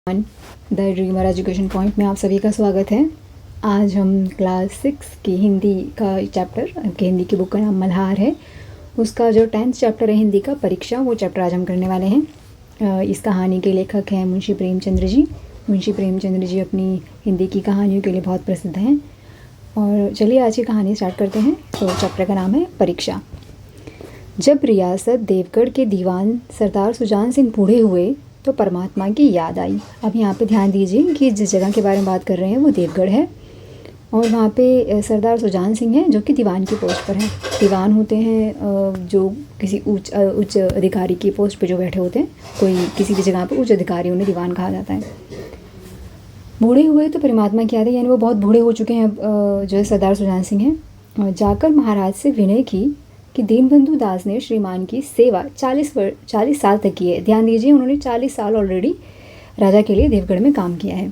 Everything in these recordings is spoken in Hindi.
द ड्रीमर एजुकेशन पॉइंट में आप सभी का स्वागत है। आज हम क्लास 6 की हिंदी का चैप्टर कि हिंदी की बुक का नाम मल्हार है, उसका जो 10th चैप्टर है हिंदी का परीक्षा, वो चैप्टर आज हम करने वाले हैं। इस कहानी के लेखक हैं मुंशी प्रेमचंद्र जी। मुंशी प्रेमचंद्र जी अपनी हिंदी की कहानियों के लिए बहुत प्रसिद्ध हैं। और चलिए आज की कहानी स्टार्ट करते हैं। तो चैप्टर का नाम है परीक्षा। जब रियासत देवगढ़ के दीवान सरदार सुजान सिंह बूढ़े हुए तो परमात्मा की याद आई। अब यहाँ पे ध्यान दीजिए कि जिस जगह के बारे में बात कर रहे हैं वो देवगढ़ है और वहाँ पे सरदार सुजान सिंह हैं जो कि दीवान की पोस्ट पर हैं। दीवान होते हैं जो किसी उच्च अधिकारी की पोस्ट पे जो बैठे होते हैं, कोई किसी भी जगह पे उच्च अधिकारी, उन्हें दीवान कहा जाता है। बूढ़े हुए तो परमात्मा की याद है, यानी वो बहुत बूढ़े हो चुके हैं। जो है सरदार सुजान सिंह हैं। जाकर महाराज से विनय की कि दीनबंधु दास ने श्रीमान की सेवा 40 साल तक की है। ध्यान दीजिए, उन्होंने 40 साल ऑलरेडी राजा के लिए देवगढ़ में काम किया है।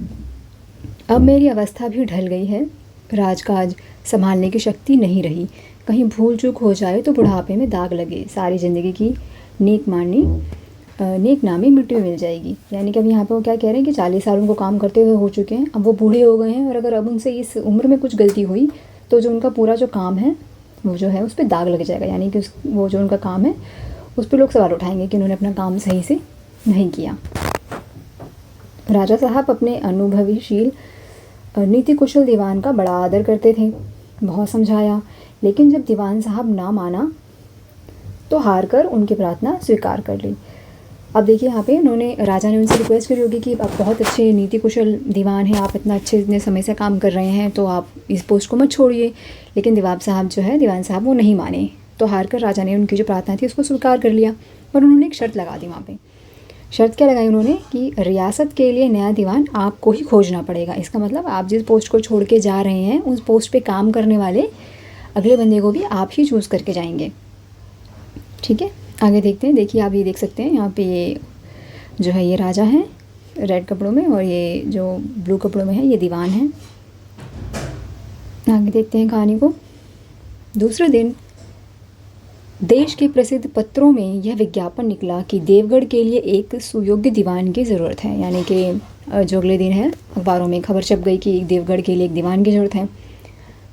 अब मेरी अवस्था भी ढल गई है, राजकाज संभालने की शक्ति नहीं रही। कहीं भूल चूक हो जाए तो बुढ़ापे में दाग लगे, सारी ज़िंदगी की नेक नामी मिट्टी में मिल जाएगी। यानी कि अब यहाँ पर वो क्या कह रहे हैं कि 40 साल उनको काम करते हुए हो चुके हैं, अब वो बूढ़े हो गए हैं और अगर अब उनसे इस उम्र में कुछ गलती हुई तो जो उनका पूरा जो काम है वो जो है उस पर दाग लग जाएगा। यानी कि वो जो उनका काम है उस पर लोग सवाल उठाएंगे कि उन्होंने अपना काम सही से नहीं किया। राजा साहब अपने अनुभवीशील नीति कुशल दीवान का बड़ा आदर करते थे। बहुत समझाया, लेकिन जब दीवान साहब ना माना तो हार कर उनकी प्रार्थना स्वीकार कर ली। अब देखिए यहाँ पे राजा ने उनसे रिक्वेस्ट करी होगी कि आप बहुत अच्छे नीति कुशल दीवान हैं, आप इतने समय से काम कर रहे हैं, तो आप इस पोस्ट को मत छोड़िए। लेकिन दीवान साहब वो नहीं माने, तो हार कर राजा ने उनकी जो प्रार्थना थी उसको स्वीकार कर लिया। पर उन्होंने एक शर्त लगा दी वहाँ पे। शर्त क्या लगाई उन्होंने कि रियासत के लिए नया दीवान आपको ही खोजना पड़ेगा। इसका मतलब आप जिस पोस्ट को छोड़ के जा रहे हैं उस पोस्ट पे काम करने वाले अगले बंदे को भी आप ही चूज़ करके जाएंगे। ठीक है, आगे देखते हैं। देखिए आप ये देख सकते हैं यहाँ पे ये जो है ये राजा हैं रेड कपड़ों में और ये जो ब्लू कपड़ों में है ये दीवान हैं। आगे देखते हैं कहानी को। दूसरे दिन देश के प्रसिद्ध पत्रों में यह विज्ञापन निकला कि देवगढ़ के लिए एक सुयोग्य दीवान की ज़रूरत है। यानी कि जो अगले दिन है अखबारों में खबर छप गई कि देवगढ़ के लिए एक दीवान की ज़रूरत है।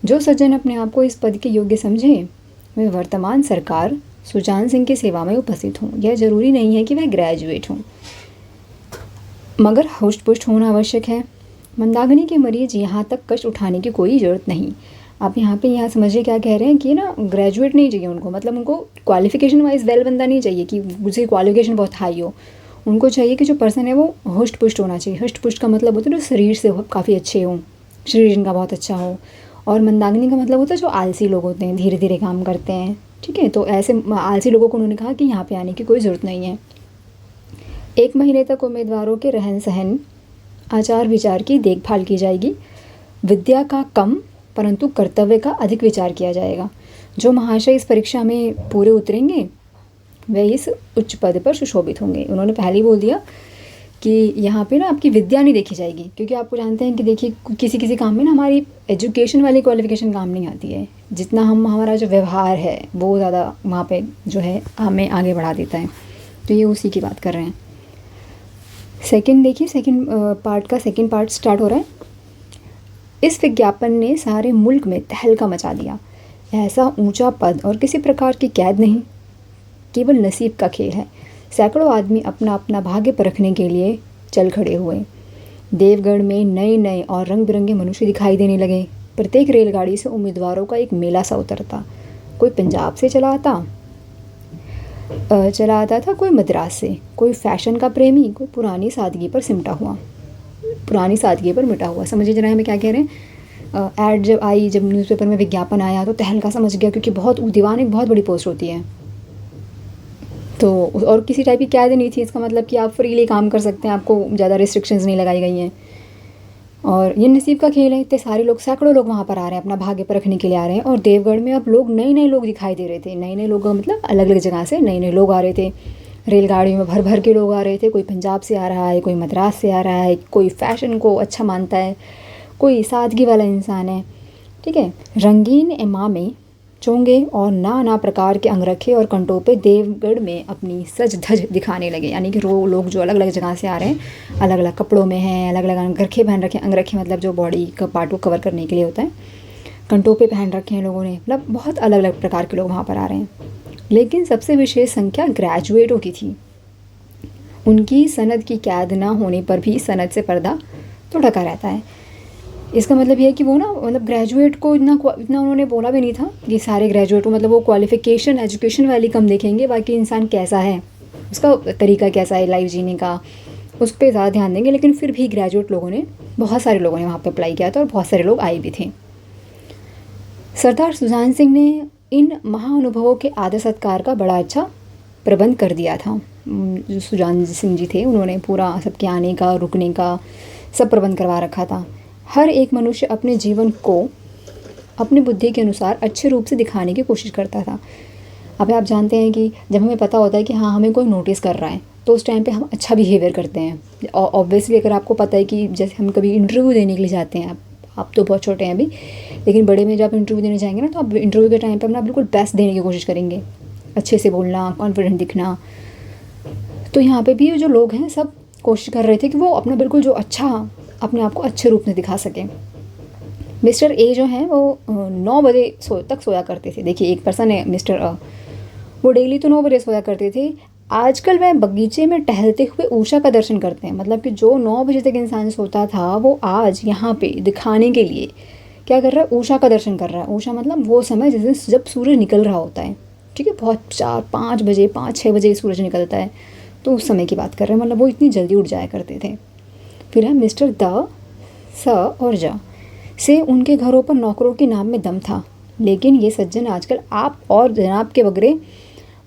जो सज्जन अपने आप को इस पद के योग्य समझे वे वर्तमान सरकार सुजान सिंह की सेवा में उपस्थित हों। यह जरूरी नहीं है कि वह ग्रेजुएट हों, मगर हुष्ट पुष्ट होना आवश्यक है। मंदाग्नि के मरीज यहाँ तक कष्ट उठाने की कोई ज़रूरत नहीं। आप यहाँ समझिए क्या कह रहे हैं कि ना ग्रेजुएट नहीं चाहिए उनको, मतलब उनको क्वालिफिकेशन वाइज वेल बंदा नहीं चाहिए कि उसकी क्वालिफिकेशन बहुत हाई हो। उनको चाहिए कि जो पर्सन है वो हुष्ट पुष्ट होना चाहिए। हुष्ट पुष्ट का मतलब होता है जो शरीर से काफ़ी अच्छे हों, शरीर इनका बहुत अच्छा हो। और मंदाग्नि का मतलब होता है जो आलसी लोग होते हैं, धीरे धीरे काम करते हैं। ठीक है, तो ऐसे आलसी लोगों को उन्होंने कहा कि यहाँ पे आने की कोई ज़रूरत नहीं है। 1 महीने तक उम्मीदवारों के रहन सहन आचार विचार की देखभाल की जाएगी। विद्या का कम परंतु कर्तव्य का अधिक विचार किया जाएगा। जो महाशय इस परीक्षा में पूरे उतरेंगे वे इस उच्च पद पर सुशोभित होंगे। उन्होंने पहले ही बोल दिया कि यहाँ पे ना आपकी विद्या नहीं देखी जाएगी, क्योंकि आपको जानते हैं कि देखिए किसी काम में ना हमारी एजुकेशन वाली क्वालिफिकेशन काम नहीं आती है। जितना हमारा जो व्यवहार है वो ज़्यादा वहाँ पे जो है हमें आगे बढ़ा देता है। तो ये उसी की बात कर रहे हैं। सेकंड पार्ट स्टार्ट हो रहा है। इस विज्ञापन ने सारे मुल्क में तहलका मचा दिया। ऐसा ऊंचा पद और किसी प्रकार की कैद नहीं, केवल नसीब का खेल है। सैकड़ों आदमी अपना अपना भाग्य परखने के लिए चल खड़े हुए। देवगढ़ में नए नए और रंग बिरंगे मनुष्य दिखाई देने लगे। प्रत्येक रेलगाड़ी से उम्मीदवारों का एक मेला सा उतरता। कोई पंजाब से चला आता था, कोई मद्रास से, कोई फैशन का प्रेमी, कोई पुरानी सादगी पर मिटा हुआ। समझिए जरा हमें क्या कह रहे हैं। ऐड जब न्यूज़पेपर में विज्ञापन आया तो तहलका समझ गया, क्योंकि दीवान एक बहुत बड़ी पोस्ट होती है। तो और किसी टाइप की कैद नहीं थी। इसका मतलब कि आप फ्रीली काम कर सकते हैं, आपको ज़्यादा रिस्ट्रिक्शंस नहीं लगाई गई हैं। और ये नसीब का खेल है। इतने सारे लोग, सैकड़ों लोग वहाँ पर आ रहे हैं, अपना भाग्य परखने के लिए आ रहे हैं। और देवगढ़ में अब नए लोग दिखाई दे रहे थे। नए लोग मतलब अलग अलग जगह से नए लोग आ रहे थे। रेलगाड़ियों में भर भर के लोग आ रहे थे। कोई पंजाब से आ रहा है, कोई मद्रास से आ रहा है, कोई फ़ैशन को अच्छा मानता है, कोई सादगी वाला इंसान है। ठीक है, रंगीन एमा में चोंगे और नाना प्रकार के अंगरखे और कंटोपे देवगढ़ में अपनी सज धज दिखाने लगे। यानी कि लोग जो अलग अलग जगह से आ रहे हैं, अलग अलग कपड़ों में हैं, अलग अलग अंगरखे पहन रखे हैं। अंगरखे मतलब जो बॉडी का पार्ट को कवर करने के लिए होता है। कंटोपे पहन रखे हैं लोगों ने, मतलब बहुत अलग अलग प्रकार के लोग वहाँ पर आ रहे हैं। लेकिन सबसे विशेष संख्या ग्रेजुएटों की थी। उनकी सनद की कैद ना होने पर भी सनद से पर्दा तो ढका रहता है। इसका मतलब ये है कि वो ना, मतलब ग्रेजुएट को इतना उन्होंने बोला भी नहीं था कि सारे ग्रेजुएट को, मतलब वो क्वालिफ़िकेशन एजुकेशन वाली कम देखेंगे, बाकी इंसान कैसा है, उसका तरीका कैसा है लाइफ जीने का, उस पर ज़्यादा ध्यान देंगे। लेकिन फिर भी ग्रेजुएट लोगों ने, बहुत सारे लोगों ने वहाँ पे अप्लाई किया था और बहुत सारे लोग आए भी थे। सरदार सुजान सिंह ने इन महाअनुभवों के आदर सत्कार का बड़ा अच्छा प्रबंध कर दिया था। जो सुजान सिंह जी थे, उन्होंने पूरा सबके आने का, रुकने का सब प्रबंध करवा रखा था। हर एक मनुष्य अपने जीवन को अपनी बुद्धि के अनुसार अच्छे रूप से दिखाने की कोशिश करता था। अब आप जानते हैं कि जब हमें पता होता है कि हाँ हमें कोई नोटिस कर रहा है, तो उस टाइम पे हम अच्छा बिहेवियर करते हैं। ऑब्वियसली अगर आपको पता है कि जैसे हम कभी इंटरव्यू देने के लिए जाते हैं, आप तो बहुत छोटे हैं अभी, लेकिन बड़े में जब आप इंटरव्यू देने जाएंगे ना, तो आप इंटरव्यू के टाइम पर अपना बिल्कुल बेस्ट देने की कोशिश करेंगे, अच्छे से बोलना, कॉन्फिडेंट दिखना। तो यहाँ पे भी जो लोग हैं सब कोशिश कर रहे थे कि वो अपना बिल्कुल जो अच्छा, अपने आप को अच्छे रूप में दिखा सकें। मिस्टर ए जो हैं वो 9 बजे तक सोया करते थे। देखिए एक पर्सन है मिस्टर अ, वो डेली तो 9 बजे सोया करते थे। आजकल वह बगीचे में टहलते हुए उषा का दर्शन करते हैं। मतलब कि जो 9 बजे तक इंसान सोता था, वो आज यहाँ पे दिखाने के लिए क्या कर रहा है, उषा का दर्शन कर रहा है। उषा मतलब वो समय जिस दिन जब सूरज निकल रहा होता है, ठीक है, बहुत 4-5 बजे, 5-6 बजे सूरज निकलता है, तो उस समय की बात कर रहे हैं। मतलब वो इतनी जल्दी उठ जाया करते थे। फिर है मिस्टर द, स और ज से उनके घरों पर नौकरों के नाम में दम था। लेकिन ये सज्जन आजकल आप और जनाब के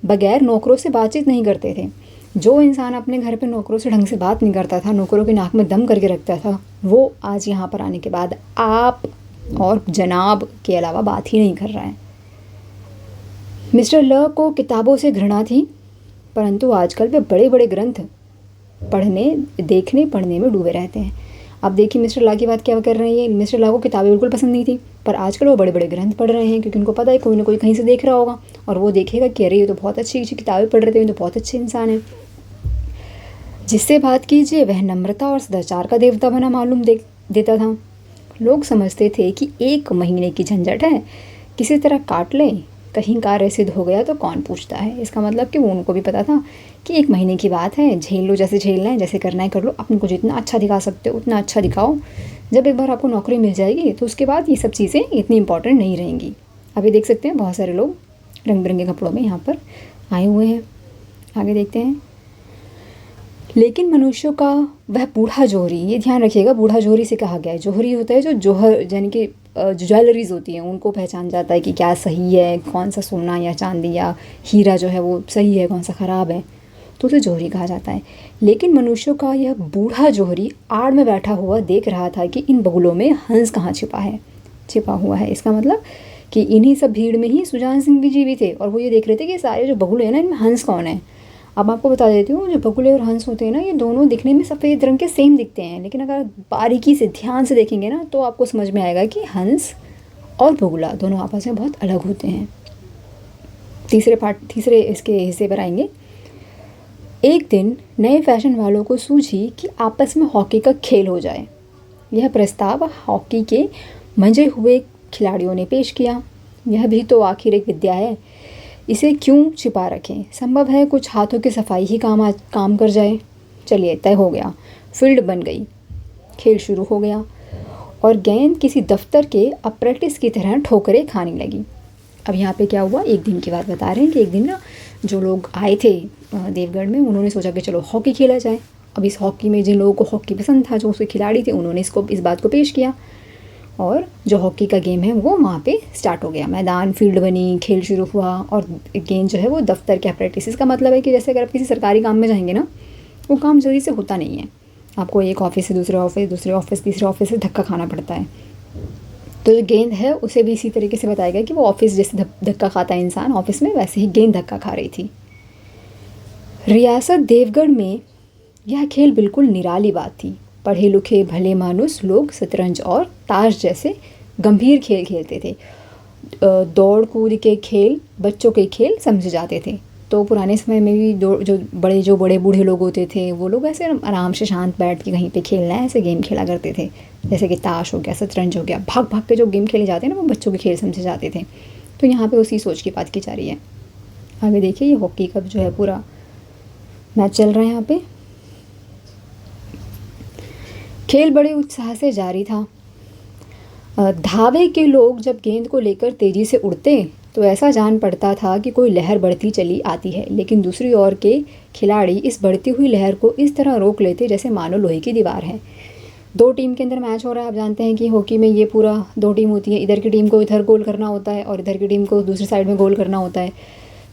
बगैर नौकरों से बातचीत नहीं करते थे। जो इंसान अपने घर पे नौकरों से ढंग से बात नहीं करता था, नौकरों के नाक में दम करके रखता था, वो आज यहाँ पर आने के बाद आप और जनाब के अलावा बात ही नहीं कर रहा है। मिस्टर ल को किताबों से घृणा थी, परंतु आजकल वे बड़े बड़े ग्रंथ पढ़ने, देखने, पढ़ने में डूबे रहते हैं। अब देखिए मिस्टर ला की बात क्या कर रहे हैं। मिस्टर ला को किताबें बिल्कुल पसंद नहीं थी, पर आजकल वो बड़े बड़े ग्रंथ पढ़ रहे हैं, क्योंकि उनको पता है कोई ना कोई कहीं से देख रहा होगा और वो देखेगा कि अरे ये तो बहुत अच्छी अच्छी किताबें पढ़ रहे थे, ये तो बहुत अच्छे इंसान हैं। जिससे बात कीजिए वह नम्रता और सदाचार का देवता बना मालूम देता था। लोग समझते थे कि 1 महीने की झंझट है, किसी तरह काट लें, कहीं कार्य सिद्ध हो गया तो कौन पूछता है। इसका मतलब कि वो उनको भी पता था कि 1 महीने की बात है, झेल लो, जैसे झेलना है, जैसे करना है कर लो, अपने को जितना अच्छा दिखा सकते हो उतना अच्छा दिखाओ। जब एक बार आपको नौकरी मिल जाएगी तो उसके बाद ये सब चीज़ें इतनी इंपॉर्टेंट नहीं रहेंगी। अभी देख सकते हैं बहुत सारे लोग रंग बिरंगे कपड़ों में यहाँ पर आए हुए हैं। आगे देखते हैं। लेकिन मनुष्यों का वह बूढ़ा जोहरी, ये ध्यान रखिएगा, बूढ़ा जोहरी से कहा गया है। जोहरी होता है जो जौहर, यानी कि जो ज्वेलरीज होती हैं उनको पहचान जाता है कि क्या सही है, कौन सा सोना या चांदी या हीरा जो है वो सही है, कौन सा ख़राब है, तो उसे जोहरी कहा जाता है। लेकिन मनुष्यों का यह बूढ़ा जोहरी आड़ में बैठा हुआ देख रहा था कि इन बगुलों में हंस कहाँ छिपा हुआ है। इसका मतलब कि इन्हीं सब भीड़ में ही सुजान सिंह जी भी थे, और वो ये देख रहे थे कि सारे जो बगुले हैं ना, इनमें हंस कौन है। अब आपको बता देती हूँ, जो बगुले और हंस होते हैं ना, ये दोनों दिखने में सफ़ेद रंग के सेम दिखते हैं, लेकिन अगर बारीकी से ध्यान से देखेंगे ना तो आपको समझ में आएगा कि हंस और बगुला दोनों आपस में बहुत अलग होते हैं। तीसरे इसके हिस्से पर आएंगे। एक दिन नए फैशन वालों को सूझी कि आपस में हॉकी का खेल हो जाए। यह प्रस्ताव हॉकी के मंजे हुए खिलाड़ियों ने पेश किया। यह भी तो आखिर एक विद्या है, इसे क्यों छिपा रखें। संभव है कुछ हाथों की सफाई ही काम कर जाए। चलिए, तय हो गया। फील्ड बन गई, खेल शुरू हो गया और गेंद किसी दफ्तर के अप्रेंटिस की तरह ठोकरें खाने लगी। अब यहाँ पे क्या हुआ, एक दिन की बात बता रहे हैं कि एक दिन ना जो लोग आए थे देवगढ़ में, उन्होंने सोचा कि चलो हॉकी खेला जाए। अब इस हॉकी में जिन लोगों को हॉकी पसंद था, जो उसके खिलाड़ी थे, उन्होंने इस बात को पेश किया और जो हॉकी का गेम है वो वहाँ पे स्टार्ट हो गया। मैदान, फील्ड बनी, खेल शुरू हुआ और गेंद जो है वो दफ्तर के अप्रेंटिस, इसका मतलब है कि जैसे अगर आप किसी सरकारी काम में जाएंगे ना, वो काम जल्दी से होता नहीं है। आपको एक ऑफिस से दूसरे ऑफिस, तीसरे ऑफिस से धक्का खाना पड़ता है। तो जो गेंद है उसे भी इसी तरीके से बताया गया कि वो ऑफिस जैसे धक्का खाता है इंसान ऑफिस में, वैसे ही गेंद धक्का खा रही थी। रियासत देवगढ़ में यह खेल बिल्कुल निराली बात थी। पढ़े लिखे भले मानुस लोग शतरंज और ताश जैसे गंभीर खेल खेलते थे। दौड़ कूद के खेल बच्चों के खेल समझे जाते थे। तो पुराने समय में भी जो बड़े बूढ़े लोग होते थे वो लोग ऐसे आराम से शांत बैठ के कहीं पे खेलना है ऐसे गेम खेला करते थे, जैसे कि ताश हो गया, शतरंज हो गया, भाग भाग के जो गेम खेले जाते हैं ना वो बच्चों के खेल समझे जाते थे। तो यहाँ पे उसी सोच की बात की जा रही है। आगे देखिए, ये हॉकी का जो है पूरा मैच चल रहा है। यहाँ पे खेल बड़े उत्साह से जारी था। धावे के लोग जब गेंद को लेकर तेजी से उड़ते तो ऐसा जान पड़ता था कि कोई लहर बढ़ती चली आती है, लेकिन दूसरी ओर के खिलाड़ी इस बढ़ती हुई लहर को इस तरह रोक लेते जैसे मानो लोहे की दीवार है। दो टीम के अंदर मैच हो रहा है। आप जानते हैं कि हॉकी में ये पूरा दो टीम होती है, इधर की टीम को इधर गोल करना होता है और इधर की टीम को दूसरी साइड में गोल करना होता है।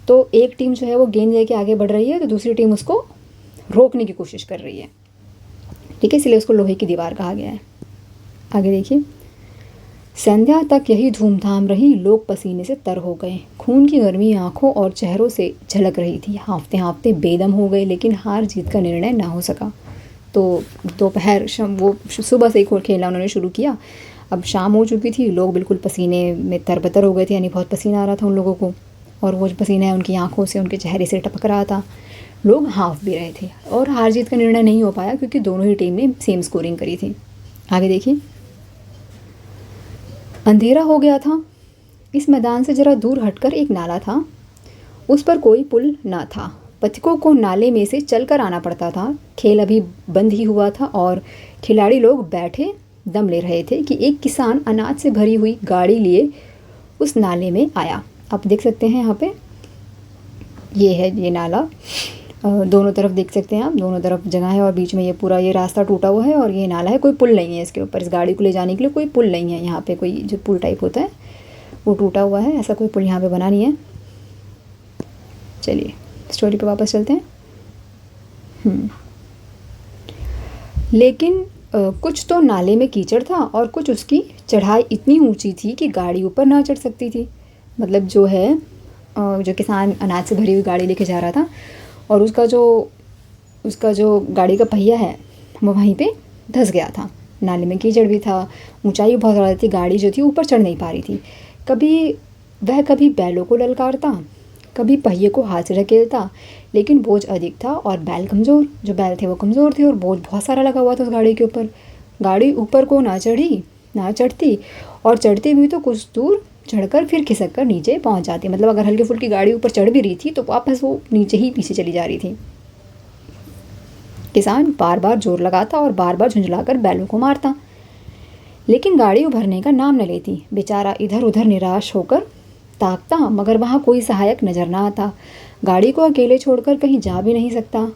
तो एक टीम जो है वो गेंद लेके आगे बढ़ रही है तो दूसरी टीम उसको रोकने की कोशिश कर रही है, ठीक है, इसलिए उसको लोहे की दीवार कहा गया है। आगे देखिए, संध्या तक यही धूमधाम रही। लोग पसीने से तर हो गए, खून की गर्मी आंखों और चेहरों से झलक रही थी। हाँफते हाँफते बेदम हो गए, लेकिन हार जीत का निर्णय ना हो सका। तो दोपहर वो सुबह से ही खेलना उन्होंने शुरू किया, अब शाम हो चुकी थी, लोग बिल्कुल पसीने में तरबतर हो गए थे, यानी बहुत पसीना आ रहा था उन लोगों को, और वो पसीना है उनकी आंखों से उनके चेहरे से टपक रहा था। लोग हाँफ भी रहे थे और हार जीत का निर्णय नहीं हो पाया क्योंकि दोनों ही टीम ने सेम स्कोरिंग करी थी। आगे देखिए, अंधेरा हो गया था। इस मैदान से ज़रा दूर हटकर एक नाला था, उस पर कोई पुल ना था। पथिकों को नाले में से चलकर आना पड़ता था। खेल अभी बंद ही हुआ था और खिलाड़ी लोग बैठे दम ले रहे थे कि एक किसान अनाज से भरी हुई गाड़ी लिए उस नाले में आया। आप देख सकते हैं यहाँ पे, ये है ये नाला, दोनों तरफ देख सकते हैं आप, दोनों तरफ जगह है और बीच में ये पूरा ये रास्ता टूटा हुआ है और ये नाला है। कोई पुल नहीं है इसके ऊपर, इस गाड़ी को ले जाने के लिए कोई पुल नहीं है यहाँ पे, कोई जो पुल टाइप होता है वो टूटा हुआ है, ऐसा कोई पुल यहाँ पे बना नहीं है। चलिए स्टोरी पे वापस चलते हैं। लेकिन कुछ तो नाले में कीचड़ था और कुछ उसकी चढ़ाई इतनी ऊंची थी कि गाड़ी ऊपर ना चढ़ सकती थी। मतलब जो है जो किसान अनाज से भरी हुई गाड़ी लेके जा रहा था और उसका जो गाड़ी का पहिया है वो वहीं पे धंस गया था। नाले में कीचड़ भी था, ऊंचाई बहुत ज़्यादा थी, गाड़ी जो थी ऊपर चढ़ नहीं पा रही थी। कभी बैलों को ललकारता, कभी पहिए को हाथ से ढकेलता, लेकिन बोझ अधिक था और बैल कमज़ोर, जो बैल थे वो कमज़ोर थे और बोझ बहुत सारा लगा हुआ था उस गाड़ी के ऊपर। गाड़ी ऊपर को ना चढ़ती और चढ़ती भी तो कुछ दूर चढ़कर फिर खिसक कर नीचे पहुंच जाती। मतलब अगर हल्की फुल्की गाड़ी ऊपर चढ़ भी रही थी तो वापस वो नीचे ही पीछे चली जा रही थी। किसान बार बार जोर लगाता और बार बार झुंझलाकर बैलों को मारता, लेकिन गाड़ी उभरने का नाम न लेती। बेचारा इधर उधर निराश होकर ताकता, मगर वहाँ कोई सहायक नजर ना आता। गाड़ी को अकेले छोड़कर कहीं जा भी नहीं सकता,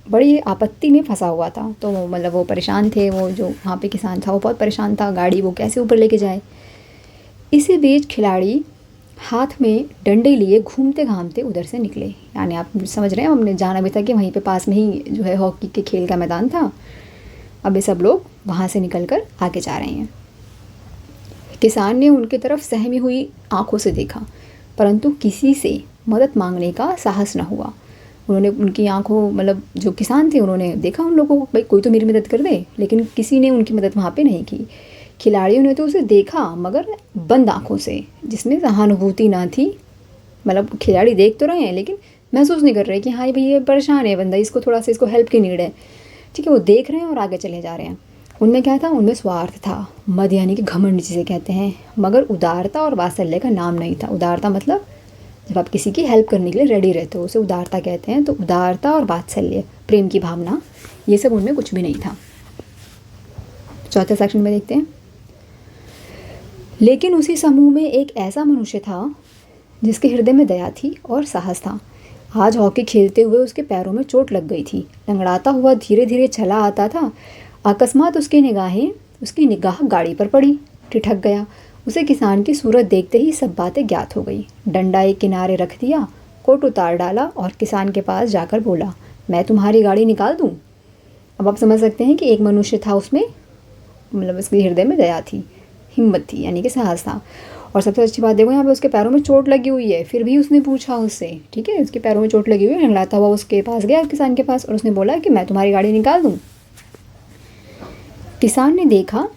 बड़ी आपत्ति में फंसा हुआ था। तो मतलब वो परेशान थे, वो जो वहाँ पे किसान था वो बहुत परेशान था, गाड़ी वो कैसे ऊपर लेके जाए। इसी बीच खिलाड़ी हाथ में डंडे लिए घूमते घामते उधर से निकले। यानी आप समझ रहे हैं, हमने जाना भी था कि वहीं पे पास में ही जो है हॉकी के खेल का मैदान था। अब ये सब लोग वहाँ से निकलकर आगे जा रहे हैं। किसान ने उनकी तरफ सहमी हुई आंखों से देखा, परंतु किसी से मदद मांगने का साहस न हुआ। उन्होंने उनकी आंखों, मतलब जो किसान थे उन्होंने देखा उन लोगों को, भाई कोई तो मेरी मदद कर दे, लेकिन किसी ने उनकी मदद वहाँ पे नहीं की। खिलाड़ियों ने तो उसे देखा मगर बंद आंखों से, जिसमें सहानुभूति ना थी। मतलब खिलाड़ी देख तो रहे हैं लेकिन महसूस नहीं कर रहे कि हाँ भाई ये परेशान है बंदा, इसको थोड़ा सा इसको हेल्प की नीड है, ठीक है। वो देख रहे हैं और आगे चले जा रहे हैं। उनमें क्या था, उनमें स्वार्थ था, मद यानी कि घमंड जिसे कहते हैं, मगर उदारता और वात्सल्य का नाम नहीं था। उदारता मतलब जब आप किसी की हेल्प करने के लिए रेडी रहते हो उसे उदारता कहते हैं। तो उदारता और वात्सल्य, प्रेम की भावना, ये सब उनमें कुछ भी नहीं था। चौथे सेक्शन में देखते हैं। लेकिन उसी समूह में एक ऐसा मनुष्य था जिसके हृदय में दया थी और साहस था। आज हॉकी खेलते हुए उसके पैरों में चोट लग गई थी, लंगड़ाता हुआ धीरे धीरे चला आता था। अकस्मात उसकी निगाह गाड़ी पर पड़ी, ठिठक गया। उसे किसान की सूरत देखते ही सब बातें ज्ञात हो गई। डंडा एक किनारे रख दिया, कोट उतार डाला और किसान के पास जाकर बोला, मैं तुम्हारी गाड़ी निकाल दूं। अब आप समझ सकते हैं कि एक मनुष्य था उसमें, मतलब उसके हृदय में दया थी, हिम्मत थी, यानी कि साहस था। और सबसे अच्छी बात देखो, यहाँ पे उसके पैरों में चोट लगी हुई है, फिर भी उसने पूछा उससे, ठीक है, उसके पैरों में चोट लगी हुई है, लंगड़ाता हुआ उसके पास गया किसान के पास और उसने बोला कि मैं तुम्हारी गाड़ी निकाल दूं। किसान ने देखा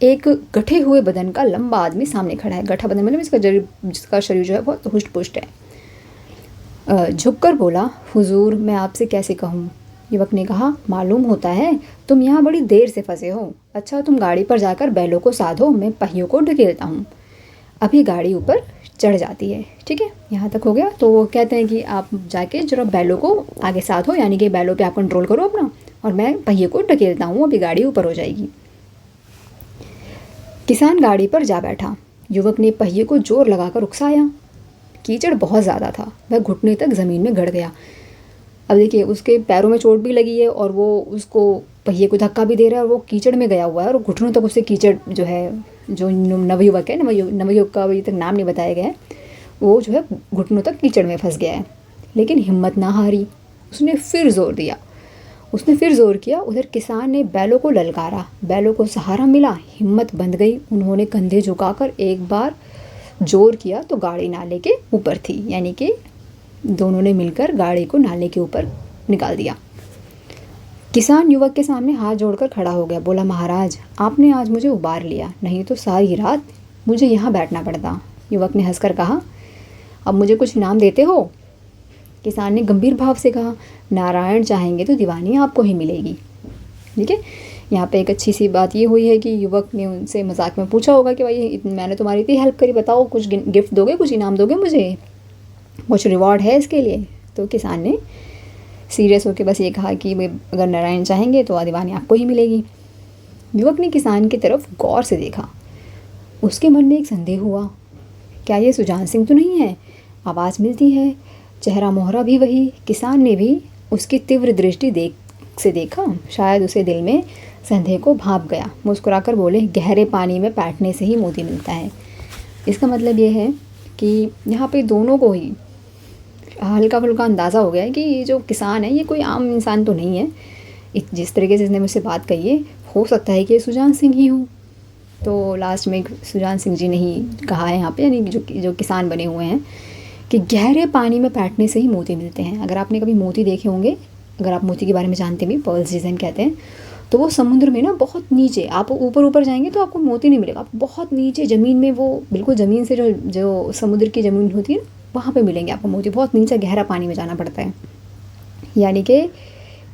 एक गठे हुए बदन का लंबा आदमी सामने खड़ा है। गठा बदन मतलब जिसका शरीर जो है बहुत हुष्ट पुष्ट है। झुककर बोला, हुजूर मैं आपसे कैसे कहूँ। युवक ने कहा, मालूम होता है तुम यहाँ बड़ी देर से फंसे हो। अच्छा तुम गाड़ी पर जाकर बैलों को साधो, मैं पहियों को ढकेलता हूँ। अभी गाड़ी ऊपर चढ़ जाती है। ठीक है, यहाँ तक हो गया। तो वो कहते हैं कि आप जाके जरा बैलों को आगे साधो, यानी कि बैलों पे आप कंट्रोल करो अपना, और मैं पहिए को ढकेलता हूँ, अभी गाड़ी ऊपर हो जाएगी। किसान गाड़ी पर जा बैठा। युवक ने पहिए को जोर लगाकर उकसाया। कीचड़ बहुत ज़्यादा था, वह घुटने तक ज़मीन में गड़ गया। अब देखिए उसके पैरों में चोट भी लगी है और वो उसको पहिए को धक्का भी दे रहा है और वो कीचड़ में गया हुआ है और घुटनों तक उससे कीचड़ जो है, जो नवयुवक है, नवयुवक का अभी तक नाम नहीं बताया गया है, वो जो है घुटनों तक कीचड़ में फंस गया है। लेकिन हिम्मत ना हारी, उसने फिर ज़ोर किया। उधर किसान ने बैलों को ललकारा, बैलों को सहारा मिला, हिम्मत बंध गई। उन्होंने कंधे झुकाकर एक बार जोर किया तो गाड़ी नाले के ऊपर थी, यानी कि दोनों ने मिलकर गाड़ी को नाले के ऊपर निकाल दिया। किसान युवक के सामने हाथ जोड़कर खड़ा हो गया। बोला, महाराज आपने आज मुझे उबार लिया, नहीं तो सारी रात मुझे यहाँ बैठना पड़ता। युवक ने हंसकर कहा, अब मुझे कुछ इनाम देते हो? किसान ने गंभीर भाव से कहा, नारायण चाहेंगे तो दीवानी आपको ही मिलेगी। ठीक है, यहाँ पे एक अच्छी सी बात ये हुई है कि युवक ने उनसे मजाक में पूछा होगा कि भाई मैंने तुम्हारी इतनी हेल्प करी, बताओ कुछ गिफ्ट दोगे, कुछ इनाम दोगे मुझे, कुछ रिवॉर्ड है इसके लिए? तो किसान ने सीरियस होकर बस ये कहा कि अगर नारायण चाहेंगे तो दीवानी आपको ही मिलेगी। युवक ने किसान की तरफ गौर से देखा। उसके मन में एक संदेह हुआ, क्या ये सुजान सिंह तो नहीं है? आवाज़ मिलती है, चेहरा मोहरा भी वही। किसान ने भी उसकी तीव्र दृष्टि देखा, शायद उसे दिल में संदेह को भाप गया। मुस्कुराकर बोले, गहरे पानी में बैठने से ही मोती मिलता है। इसका मतलब ये है कि यहाँ पे दोनों को ही हल्का फुल्का अंदाज़ा हो गया है कि ये जो किसान है ये कोई आम इंसान तो नहीं है। जिस तरीके से इसने मुझसे बात कही है, हो सकता है कि ये सुजान सिंह ही हो। तो लास्ट में सुजान सिंह जी ने ही कहा है यहाँ पे, यानी जो किसान बने हुए हैं, कि गहरे पानी में बैठने से ही मोती मिलते हैं। अगर आपने कभी मोती देखे होंगे, अगर आप मोती के बारे में जानते भी, पर्ल्स जिसे हम कहते हैं, तो वो समुद्र में ना बहुत नीचे, आप ऊपर जाएंगे तो आपको मोती नहीं मिलेगा, आपको बहुत नीचे ज़मीन में, वो बिल्कुल ज़मीन से जो समुद्र की ज़मीन होती है वहाँ पे मिलेंगे आपको मोती। बहुत नीचे गहरा पानी में जाना पड़ता है। यानी कि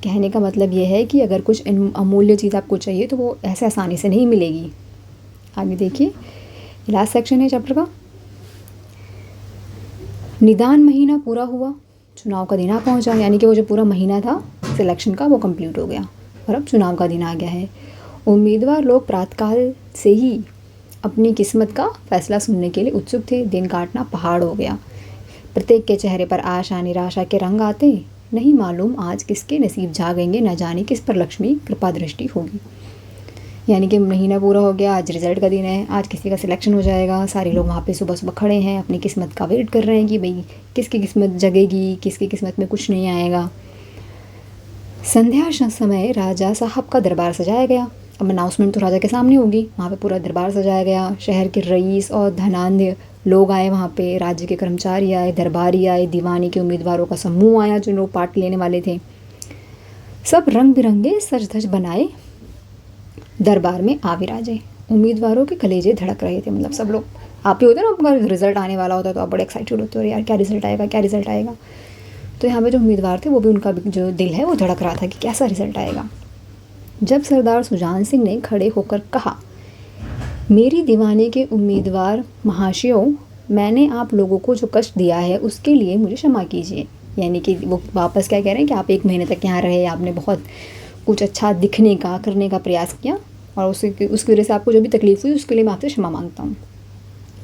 कहने का मतलब ये है कि अगर कुछ अमूल्य चीज़ आपको चाहिए तो वो ऐसे आसानी से नहीं मिलेगी। आगे देखिए, लास्ट सेक्शन है चैप्टर का। निदान महीना पूरा हुआ, चुनाव का दिन आ पहुँचा, यानी कि वो जो पूरा महीना था सिलेक्शन का वो कंप्लीट हो गया और अब चुनाव का दिन आ गया है। उम्मीदवार लोग प्रातःकाल से ही अपनी किस्मत का फैसला सुनने के लिए उत्सुक थे। दिन काटना पहाड़ हो गया। प्रत्येक के चेहरे पर आशा निराशा के रंग आते। नहीं मालूम आज किसके नसीब जागेंगे, न जाने किस पर लक्ष्मी कृपा दृष्टि होगी। यानी कि महीना पूरा हो गया, आज रिज़ल्ट का दिन है, आज किसी का सिलेक्शन हो जाएगा। सारे लोग वहाँ पे सुबह सुबह खड़े हैं, अपनी किस्मत का वेट कर रहे हैं कि भाई किसकी किस्मत जगेगी, किसकी किस्मत में कुछ नहीं आएगा। संध्या समय राजा साहब का दरबार सजाया गया। अब अनाउंसमेंट तो राजा के सामने होगी, वहाँ पे पूरा दरबार सजाया गया। शहर के रईस और धनाढ्य लोग आए वहाँ पे, राज्य के कर्मचारी आए, दरबारी आए, दीवानी के उम्मीदवारों का समूह आया जो लोग पार्ट लेने वाले थे। सब रंग बिरंगे सज धज बनाए दरबार में आ विराजे। उम्मीदवारों के कलेजे धड़क रहे थे, मतलब सब लोग, आप ही होते ना, आपका रिजल्ट आने वाला होता है तो आप बड़े एक्साइटेड होते हो, यार क्या रिजल्ट आएगा, क्या रिजल्ट आएगा। तो यहाँ पे जो उम्मीदवार थे वो भी, उनका जो दिल है वो धड़क रहा था कि कैसा रिजल्ट आएगा। जब सरदार सुजान सिंह ने खड़े होकर कहा, मेरी दीवानी के उम्मीदवार महाशयों, मैंने आप लोगों को जो कष्ट दिया है उसके लिए मुझे क्षमा कीजिए। यानी कि वो वापस क्या कह रहे हैं कि आप 1 महीने तक यहाँ रहे, आपने बहुत कुछ अच्छा दिखने का करने का प्रयास किया और उसकी वजह से आपको जो भी तकलीफ़ हुई उसके लिए मैं आपसे क्षमा मांगता हूँ।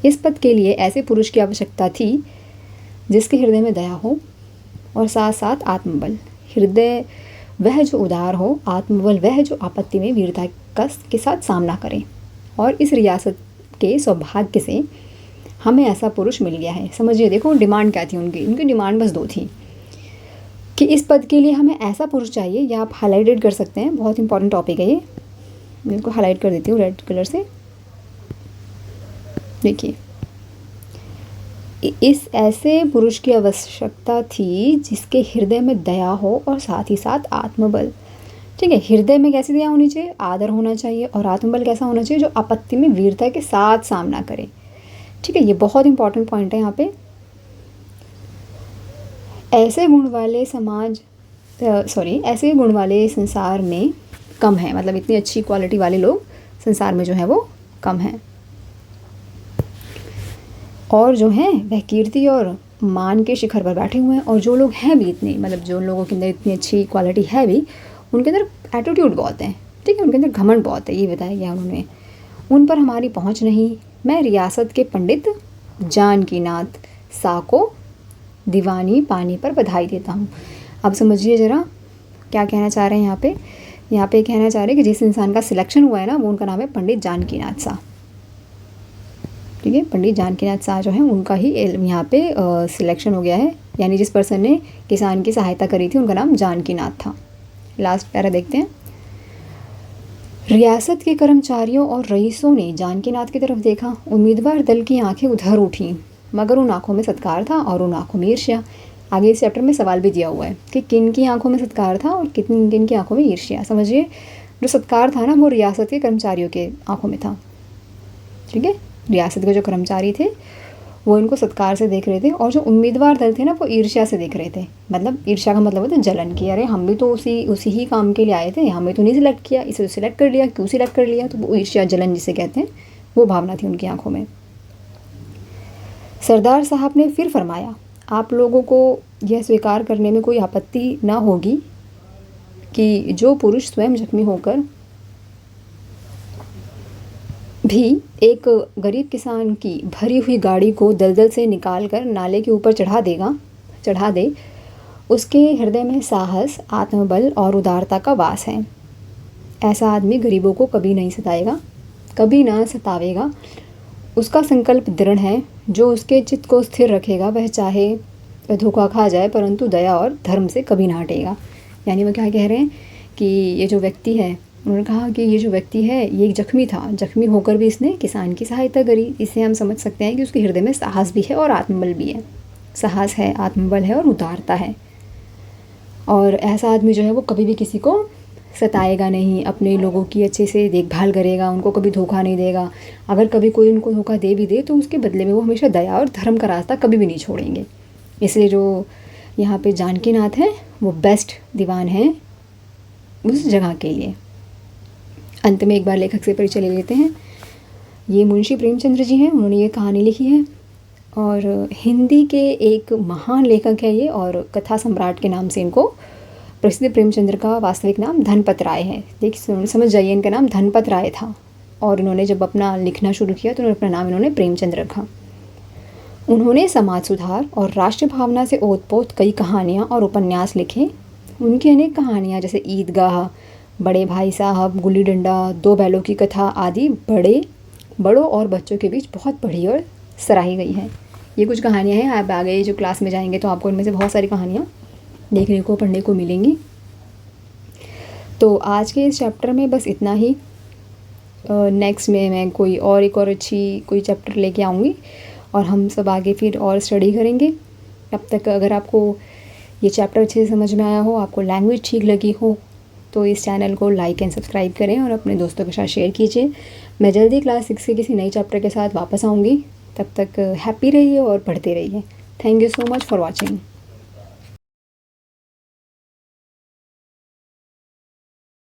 इस पद के लिए ऐसे पुरुष की आवश्यकता थी जिसके हृदय में दया हो और साथ साथ आत्मबल। हृदय वह जो उदार हो, आत्मबल वह जो आपत्ति में वीरता के साथ सामना करे। और इस रियासत के सौभाग्य से हमें ऐसा पुरुष मिल गया है। समझिए, देखो डिमांड क्या थी उनकी डिमांड बस 2 थी कि इस पद के लिए हमें ऐसा पुरुष चाहिए। या आप हाईलाइटेड कर सकते हैं, बहुत इंपॉर्टेंट टॉपिक है ये, मैं इनको हाईलाइट कर देती हूँ रेड कलर से। देखिए, इस ऐसे पुरुष की आवश्यकता थी जिसके हृदय में दया हो और साथ ही साथ आत्मबल। ठीक है। हृदय में कैसी दया होनी चाहिए? आदर होना चाहिए। और आत्मबल कैसा होना चाहिए? जो आपत्ति में वीरता के साथ सामना करे। ठीक है, ये बहुत इंपॉर्टेंट पॉइंट है यहाँ पे। ऐसे गुण वाले ऐसे गुण वाले संसार में कम है, मतलब इतनी अच्छी क्वालिटी वाले लोग संसार में जो है वो कम हैं। और जो हैं वह कीर्ति और मान के शिखर पर बैठे हुए हैं। और जो लोग हैं भी इतने, मतलब जो लोगों के अंदर इतनी अच्छी क्वालिटी है भी, उनके अंदर एटीट्यूड बहुत है। ठीक है, उनके अंदर घमंड बहुत है, ये बताया गया उन्होंने। उन पर हमारी पहुंच नहीं। मैं रियासत के पंडित जानकीनाथ सा को दीवानी पानी पर बधाई देता हूँ। अब समझिए ज़रा क्या कहना चाह रहे हैं यहाँ पे। यहाँ पे कहना चाह रहे हैं कि जिस इंसान का सिलेक्शन हुआ है ना, वो उनका नाम है पंडित जानकीनाथ सा। ठीक है, पंडित जानकीनाथ शाह जो है उनका ही यहाँ पे सिलेक्शन हो गया है। यानी जिस पर्सन ने किसान की सहायता करी थी उनका नाम जानकीनाथ था। लास्ट पैरा देखते हैं। रियासत के कर्मचारियों और रईसों ने जानकीनाथ की तरफ देखा। उम्मीदवार दल की आंखें उधर उठीं, मगर उन आंखों में सत्कार था और उन आंखों में ईर्ष्या। आगे इस चैप्टर में सवाल भी दिया हुआ है कि किन की आंखों में सत्कार था और किन की आंखों में ईर्ष्या। समझिए, जो सत्कार था ना वो रियासत के कर्मचारियों के आंखों में था। ठीक है, रियासत के जो कर्मचारी थे वो इनको सत्कार से देख रहे थे, और जो उम्मीदवार दल थे ना वो ईर्ष्या से देख रहे थे। मतलब ईर्ष्या का मतलब होता है जलन की, अरे हम भी तो उसी ही काम के लिए आए थे, हमें तो नहीं सिलेक्ट किया, इसे तो सिलेक्ट कर लिया, क्यों सिलेक्ट कर लिया। तो वो ईर्ष्या, जलन जिसे कहते हैं, वो भावना थी उनकी आंखों में। सरदार साहब ने फिर फरमाया, आप लोगों को यह स्वीकार करने में कोई आपत्ति न होगी कि जो पुरुष स्वयं जख्मी होकर भी एक गरीब किसान की भरी हुई गाड़ी को दलदल से निकालकर नाले के ऊपर चढ़ा दे, उसके हृदय में साहस, आत्मबल और उदारता का वास है। ऐसा आदमी गरीबों को कभी नहीं सताएगा, कभी ना सतावेगा। उसका संकल्प दृढ़ है। जो उसके चित्त को स्थिर रखेगा वह चाहे धोखा खा जाए परंतु दया और धर्म से कभी ना हटेगा। यानी वो क्या कह रहे हैं कि ये जो व्यक्ति है, उन्होंने कहा कि ये जो व्यक्ति है ये एक जख्मी था, जख्मी होकर भी इसने किसान की सहायता करी। इससे हम समझ सकते हैं कि उसके हृदय में साहस भी है और आत्मबल भी है। साहस है, आत्मबल है और उदारता है। और ऐसा आदमी जो है वो कभी भी किसी को सताएगा नहीं, अपने लोगों की अच्छे से देखभाल करेगा, उनको कभी धोखा नहीं देगा। अगर कभी कोई उनको धोखा दे भी दे तो उसके बदले में वो हमेशा दया और धर्म का रास्ता कभी भी नहीं छोड़ेंगे। इसलिए जो यहाँ पे जानकीनाथ हैं वो बेस्ट दीवान हैं उस जगह के लिए। अंत में एक बार लेखक से परिचय ले लेते हैं। ये मुंशी प्रेमचंद्र जी हैं, उन्होंने ये कहानी लिखी है और हिंदी के एक महान लेखक है ये, और कथा सम्राट के नाम से इनको प्रसिद्ध। प्रेमचंद्र का वास्तविक नाम धनपत राय है। देखिए समझ जाइए, इनका नाम धनपत राय था और इन्होंने जब अपना लिखना शुरू किया तो अपना नाम इन्होंने प्रेमचंद्र रखा। उन्होंने समाज सुधार और राष्ट्र भावना से ओतपोत कई कहानियाँ और उपन्यास लिखे। उनकी अनेक कहानियाँ जैसे ईदगाह, बड़े भाई साहब, गुल्ली डंडा, दो बैलों की कथा आदि बड़ों और बच्चों के बीच बहुत पढ़ी और सराही गई हैं। ये कुछ कहानियाँ हैं, आप आगे जो क्लास में जाएंगे तो आपको इनमें से बहुत सारी कहानियाँ देखने को, पढ़ने को मिलेंगी। तो आज के इस चैप्टर में बस इतना ही। नेक्स्ट में मैं एक और अच्छी कोई चैप्टर लेके आऊँगी और हम सब आगे फिर और स्टडी करेंगे। तब तक अगर आपको ये चैप्टर अच्छे से समझ में आया हो, आपको लैंग्वेज ठीक लगी हो, तो इस चैनल को लाइक एंड सब्सक्राइब करें और अपने दोस्तों के साथ शेयर कीजिए। मैं जल्दी क्लास 6 के किसी नई चैप्टर के साथ वापस आऊँगी। तब तक हैप्पी रहिए और पढ़ते रहिए। Thank you so much for watching.